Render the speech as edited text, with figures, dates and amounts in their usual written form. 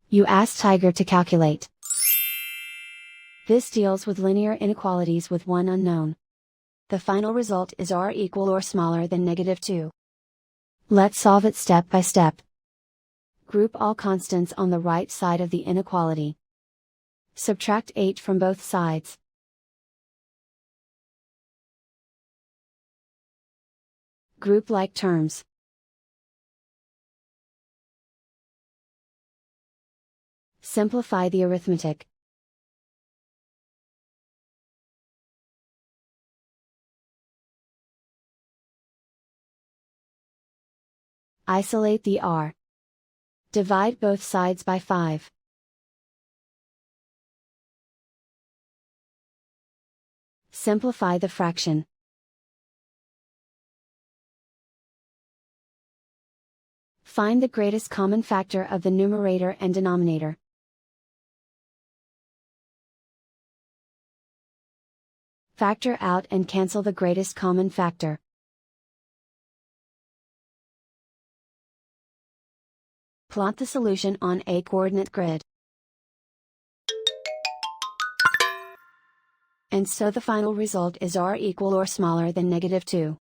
You ask Tiger to calculate. This deals with linear inequalities with one unknown. The final result is r equal or smaller than -2. Let's solve it step by step. Group all constants on the right side of the inequality. Subtract 8 from both sides. Group like terms. Simplify the arithmetic. Isolate the r. Divide both sides by 5. Simplify the fraction. Find the greatest common factor of the numerator and denominator. Factor out and cancel the greatest common factor. Plot the solution on a coordinate grid. And so the final result is r equal or smaller than -2.